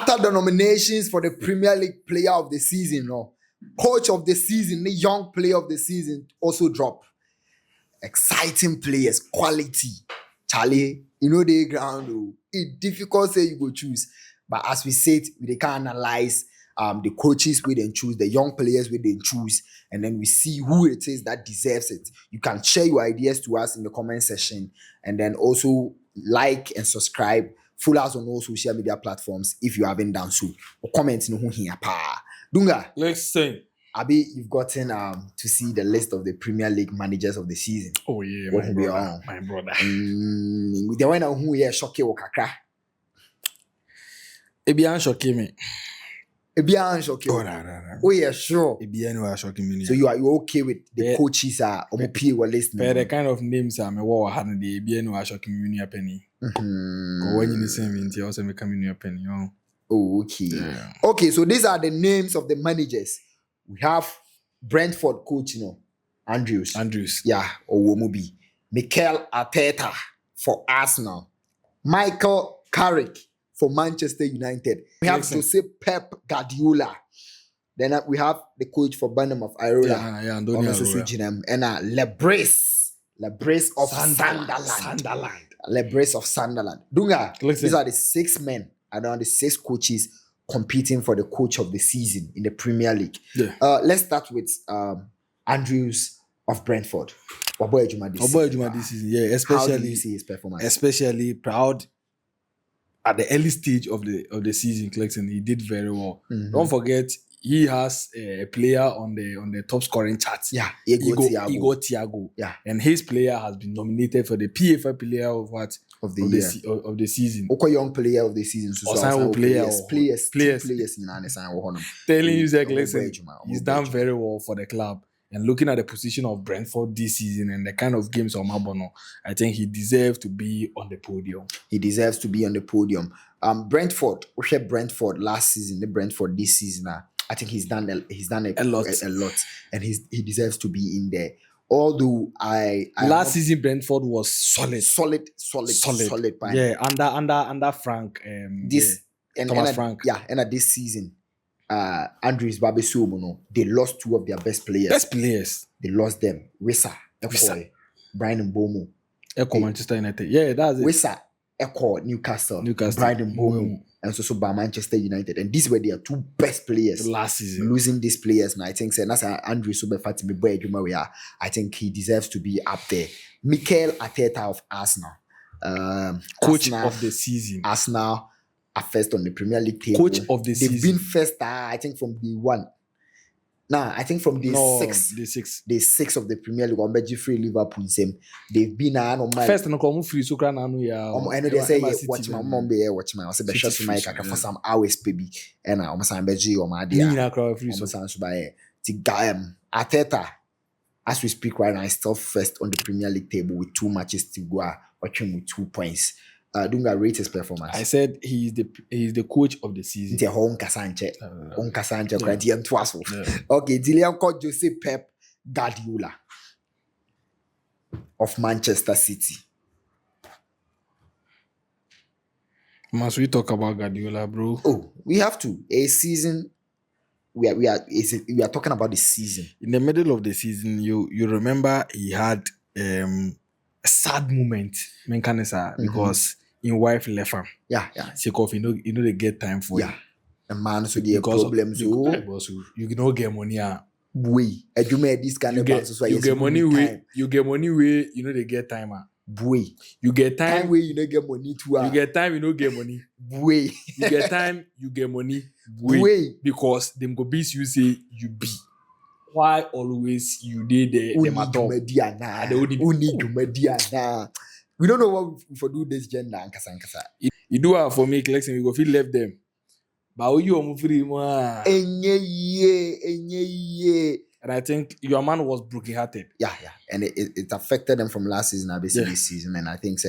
After the nominations for the Premier League Player of the Season, no, Coach of the Season, the Young Player of the Season also drop. Exciting players, quality. Charlie, you know the ground. It's difficult to say you go choose. But as we said, we can analyze the coaches we then choose, the young players we then choose, and then we see who it is that deserves it. You can share your ideas to us in the comment section, and then also like and subscribe. Follow us on all social media platforms if you haven't done so. Or comment in who here pa. Dunga. Let's say. Abi, you've gotten to see the list of the Premier League managers of the season. Oh yeah, What my will be brother. on? My brother. The one who here shocky wakakra. Ebian shocking me. Ebian shocky. Oh no. Oh yeah, sure. Ebian who are shocking me. So you okay with the coaches are OMP were listening? The kind of names are me what had the Ebian who are shocking me near penny. When you say me, you also make me near penny. Oh, okay. Yeah. Okay, so these are the names of the managers. We have Brentford coach, Andrews. Yeah, Owomubi. Mikel Arteta for Arsenal. Michael Carrick for Manchester United. We have to say Pep Guardiola. Then we have the coach for Burnham of Irola. Yeah, and Lebrace of Sunderland. Lebrace of Sunderland. Dunga, these are the 6 men around the 6 coaches competing for the coach of the season in the Premier League. Yeah. Let's start with Andrews of Brentford. This season. Yeah, especially. How do you see his performance? Especially proud at the early stage of the season, Clayton. He did very well. Mm-hmm. Don't forget, he has a player on the top scoring chart. Yeah, Igor Thiago. Yeah, and his player has been nominated for the PFA Player of what of the season. Okay, young player of the season. Players. Telling you that listen, he's done very well for the club. And looking at the position of Brentford this season and the kind of games of Mabono, I think he deserves to be on the podium. Brentford last season, the Brentford this season. I think he's done a lot, and he deserves to be in there. Although last season Brentford was solid. Yeah, under Frank. Thomas Frank. Yeah, and at this season, Andrews Babesuomo, they lost 2 of their best players. They lost them. Wissa, Brian Mbomo. Manchester United. Yeah, that's it. Wissa, Newcastle. Brian Mbomo. And so by Manchester United. And these were their 2 best players last season. Losing these players, and I think that's Andrew Subefati. I think he deserves to be up there. Mikel Arteta of Arsenal. Coach of the season. Arsenal are first on the Premier League table. Coach of the season. They've been first, I think, from day 1. Nah, I think from day 6. Day 6 of the Premier League. I'm betting free Liverpool. They've been first and come free. So can I know they say watch my mom be watch my. I say be shot to my for some hours, baby. And I'm saying be or my dear. Arteta, as we speak right now, is still first on the Premier League table with 2 matches to go. Watching with 2 points. Dunga rate his performance. I said he's the coach of the season. The home Kasanche. Okay, Dillian called Jose Pep Guardiola of Manchester City. Must we talk about Guardiola, bro? Oh, we have to. A season. We are talking about the season. In the middle of the season, you remember he had a sad moment, because his wife left him. Yeah. Kickoff, you know they get time for him. A man so the problems. You don't get money. Boy, this kind of you get money way. You get money way. You know they get time. Boy, you get time way. You don't get money too. You get time. You don't get money. Boy, you get time. You get money. Boy, because them go beats you say you be. Why always you did the we don't know what we for do this gender and kasa. You do it for me, collection. We go feel left them. But you free more. And I think your man was broken-hearted. Yeah. And it affected them from last season, basically this season. And I think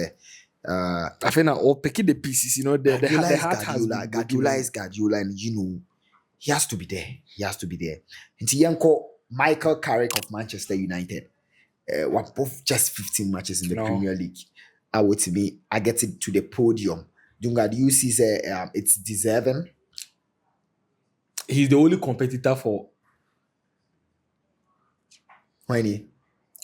I think now picking the pieces, the heart has been Guardiola is Guardiola, and he has to be there. And Yanko Michael Carrick of Manchester United. Were both just 15 matches in the Premier League. I get it to the podium. Dunga, do you see it's deserving? He's the only competitor for When he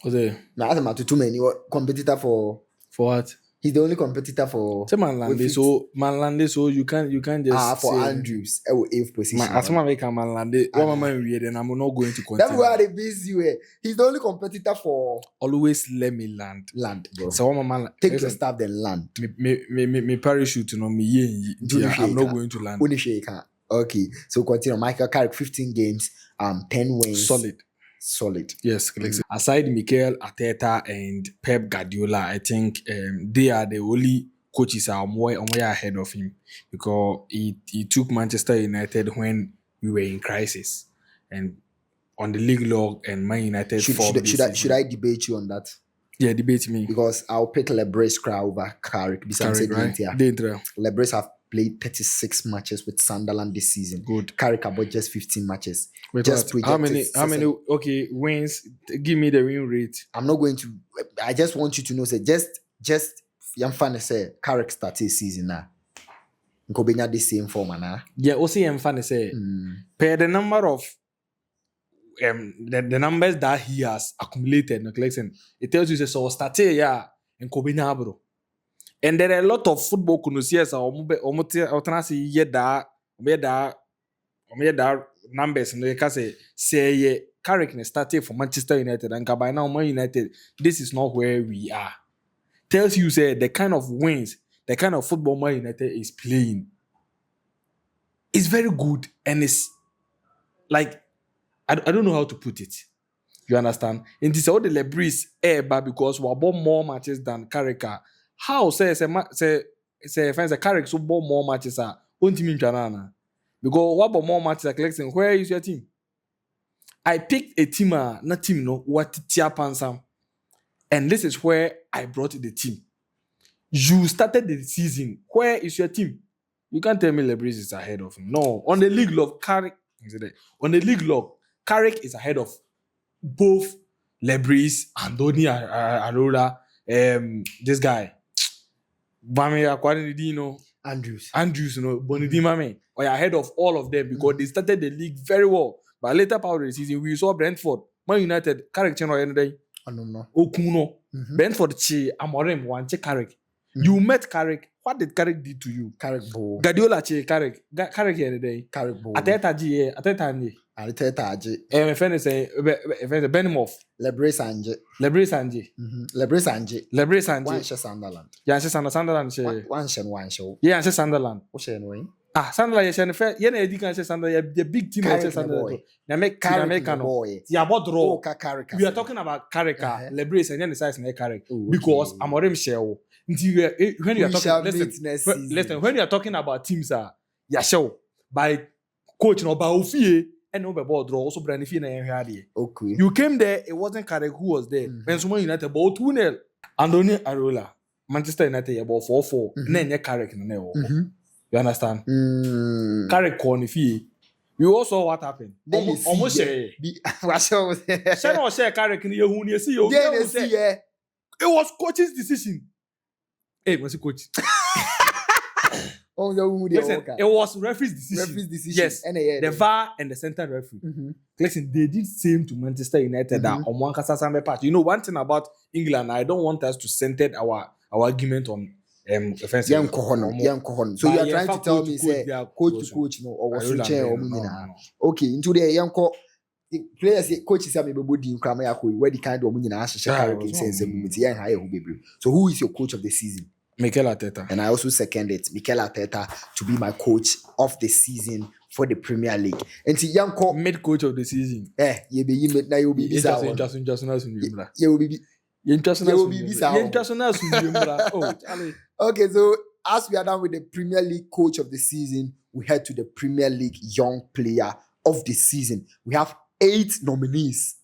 what's it? now as a too many competitor for For what? he's the only competitor for Say Manlande, so you can't just for say Andrews. Eighth position. as someone make a Manlande, what man weird, and I'm not going to That's continue. why they busy way. He's the only competitor for Always let me land. bro. So what man Take your stuff then land. Me parachute, you know me. I'm not going to land. Only shake. Okay, so continue. Michael Carrick, 15 games, 10 wins. Solid. Yes, aside Mikel Arteta and Pep Guardiola, I think they are the only coaches are more ahead of him because he took Manchester United when we were in crisis and on the league log and Man United should I debate you on that? Yeah, debate me. Because I'll pick Lebre's crowd over Carrick. Right? Lebre's have played 36 matches with Sunderland this season. Good. Carrick about just 15 matches. Wait, how many? Okay, wins. Give me the win rate. I'm not going to. I just want you to know. Say just. Young fan say Carrick started season now. Nkobenya the same form now. Yeah, also young fan say per the number of the numbers that he has accumulated. It tells you so started and Nkobenya bro. And there are a lot of football connoisseurs that numbers and they can say Carrick started for Manchester United and by now Man United, this is not where we are. Tells you say the kind of wins, the kind of football Man United is playing is very good and it's like I don't know how to put it. You understand? And this all the Lebris because we bought more matches than Carrick. How say Carrick so bought more matches are because what about more matches are collecting? Where is your team? I picked a team not team no what tia pansam. And this is where I brought the team. You started the season. Where is your team? You can't tell me Lebris is ahead of him. No. On the league log, Carrick is ahead of both Lebris, Andoni Arola, this guy. Andrews, Bonidi Mame. Or ahead of all of them because they started the league very well. But later part of the season, we saw Brentford, Man United, Carrick channel any day. Okuno. Brentford chi Amorim wanche Carrick. You met Carrick. What did Carrick do to you? Carrick ball. Carrick any day. Carrick ball. Ateta my friend say Benimoff. Lebris Anje. One Sunderland. Yeah, Sunderland. One. Yeah, Sunderland. Sunderland. Sunderland Sunderland, the big team Sunderland. We are talking about Carrick, Lebris and the size Carrick because Amorim shell. When you are talking, listen. When you are talking about teams, show by coach no by Ofie and no by board draw also Brandy Fina and Okay. You came there, it wasn't Carrick who was there. When someone United about 2-0. Andoni Arola, Manchester United about 4-4. Then Carrick in the You understand? Carrick corner fee. You also what happened? Almost share. Share Carrick in the see you. It was coach's decision. Hey, was it coach? Listen, it was referee's decision. Yes, the VAR and the center referee. Listen, they did same to Manchester United. You know, one thing about England, I don't want us to center our argument on offensive. Young Kohon. So you are trying to tell me, say, coach, no, or was no. Okay, into the young the players, coaches are maybe where the kind of so who is your coach of the season? Mikel Arteta. And I also second it, Mikel Arteta, to be my coach of the season for the Premier League. And see, young mid coach of the season. You will be Okay, so as we are done with the Premier League coach of the season, we head to the Premier League young player of the season. We have 8 nominees,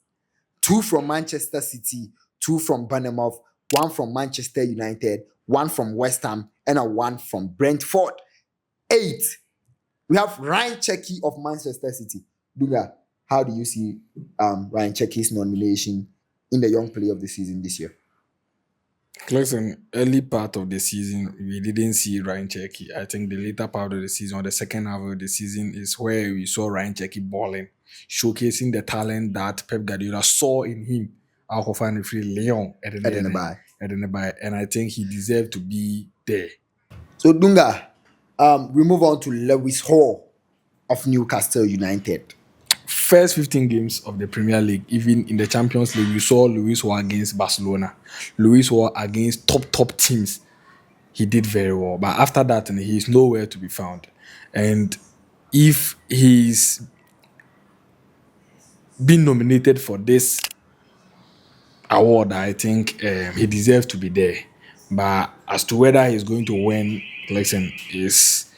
2 from Manchester City, 2 from Bournemouth, 1 from Manchester United, 1 from West Ham, and 1 from Brentford. 8. We have Ryan Cherky of Manchester City. Dunga, how do you see Ryan Cherky's nomination in the young player of the season this year? Listen, early part of the season, we didn't see Ryan Cherky. I think the later part of the season, or the second half of the season, is where we saw Ryan Cherky balling, showcasing the talent that Pep Guardiola saw in him. Alcofa free Leon at Edeneby. the by, and I think he deserved to be there. So Dunga, we move on to Lewis Hall of Newcastle United. First 15 games of the Premier League, even in the Champions League, we saw Luis Hall against Barcelona. Luis Hall against top teams. He did very well. But after that, he's nowhere to be found. And if he's been nominated for this award, I think he deserves to be there. But as to whether he's going to win, listen, it's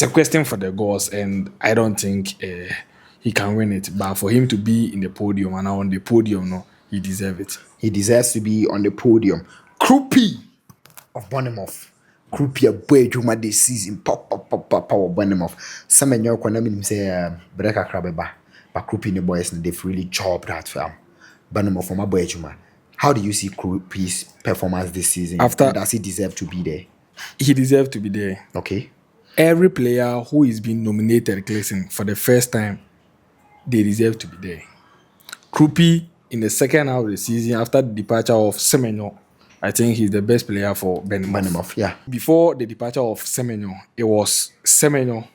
a question for the gods, and I don't think he can win it. But for him to be in the podium and on the podium, no, he deserves it. He deserves to be on the podium. Krupi of Bournemouth. Krupi a boy juma this season. Power Bournemouth. Some in your corner say Breka Krabeba. But Krupi the boys they've really chopped that film. Bournemouth from a boy juma. How do you see Krupi's performance this season? Does he deserve to be there? He deserves to be there. Okay. Every player who is being nominated, listen, for the first time, they deserve to be there. Krupi, in the second half of the season, after the departure of Semenyo, I think he's the best player for Bournemouth. Yeah. Before the departure of Semenyo, it was Semenyo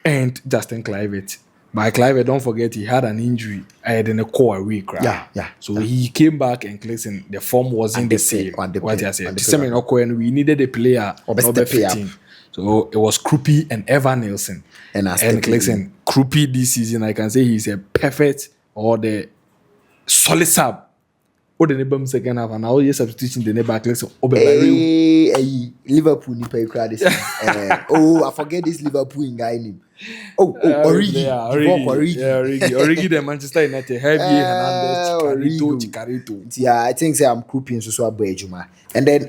and Justin Kluivert. But Kluivert, don't forget, he had an injury. I had in a core week, right? Yeah. So he came back and listen, the form wasn't the same. What I said, Semenyo, and we needed a player number 15. So it was Krupi and Evan Nielsen. And listen, Krupi this season, I can say he's a perfect or the solid sub. Or the neighbor second half, and now you're substituting the neighbor. Liverpool nipa crowd this. I forget this Liverpool guy name. Origi. Origi, the Manchester United. Heavy Hernandez, Chicarito. Yeah, I think I'm Krupi and so Bejuma. And then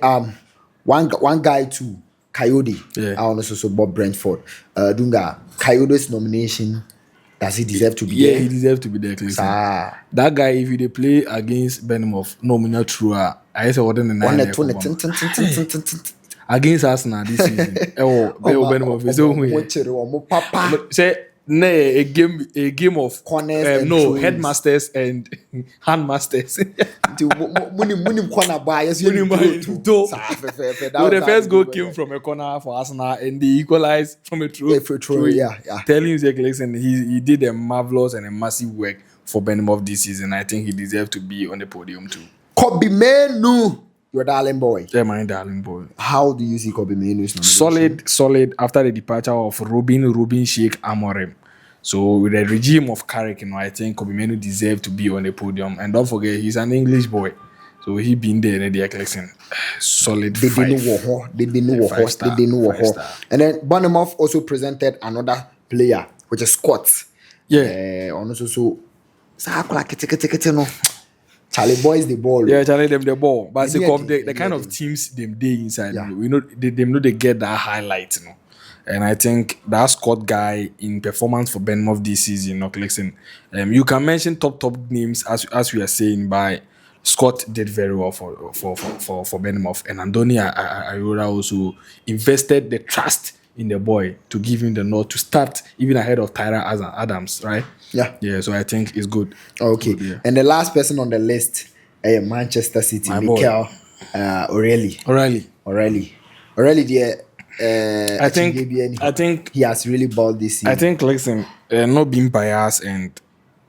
one guy too, Coyote. Yeah. I also Bob Brentford. Dunga, Coyote's nomination. Does he deserve to be there? Yeah, he deserves to be there. That guy, if he play against Bournemouth, no true. I say what in the 9 against Arsenal this season. Bournemouth is say a game of corners, no headmasters and handmasters. Munim corner bias. The first goal came from a corner for Arsenal, and they equalized from a throw. Yeah. Telling you, listen, he did a marvelous and a massive work for Bournemouth this season. I think he deserves to be on the podium too. Kobe Manu, your darling boy. Yeah, my darling boy. How do you see Kobe Manu's nomination? Solid after the departure of Rubin Sheikh Amorim. So with the regime of Carrick, I think Kobe Manu deserves to be on the podium. And don't forget, he's an English boy. So he been there in the collection. Solid. They didn't know. And then Bournemouth also presented another player, which is Scott. Yeah. Also, Charlie boys the ball. Yeah, Charlie them the ball. But the kind of teams them day inside, we know they get that highlight, And I think that Scott guy in performance for Bournemouth this season, listen. You can mention top names as we are saying, but Scott did very well for Bournemouth, and Andoni Iraola also invested the trust in the boy to give him the nod to start even ahead of Tyra Adams, right? Yeah. So I think it's good. Okay. Good, yeah. And the last person on the list, Manchester City, Mikel O'Reilly. I think he has really balled this season. I think, listen, not being biased and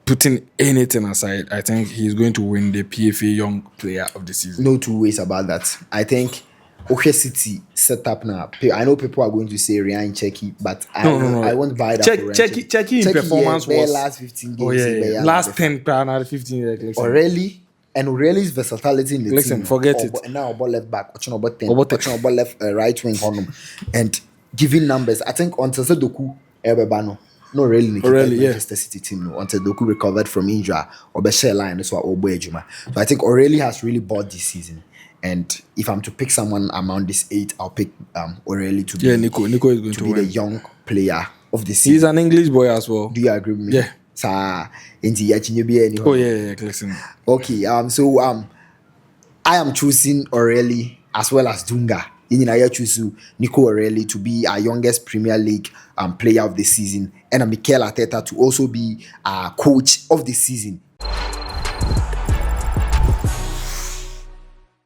putting anything aside, I think he's going to win the PFA Young Player of the Season. No two ways about that. I think City set up now. I know people are going to say Ryan Cherky, but I won't buy that. Cherky in performance was last 15 games. Last 10 another 15 years. O'Reilly's versatility in the team. Forget it. Now about left back, about 10, about left right wing and giving numbers. I think until Doku Ebebano. No, really, Manchester City team. No, until Doku recovered from injury or Beshel line, that's what Obejuma. So I think O'Reilly has really bought this season. And if I'm to pick someone among this 8, I'll pick O'Reilly to be. Yeah, Nico is going to be win. The young player of the season. He's an English boy as well. Do you agree with me? Yeah. Yeah. Listen. Okay. So I am choosing O'Reilly as well as Dunga. I choose Nico O'Reilly to be our youngest Premier League player of the season, and Mikel Arteta to also be our coach of the season.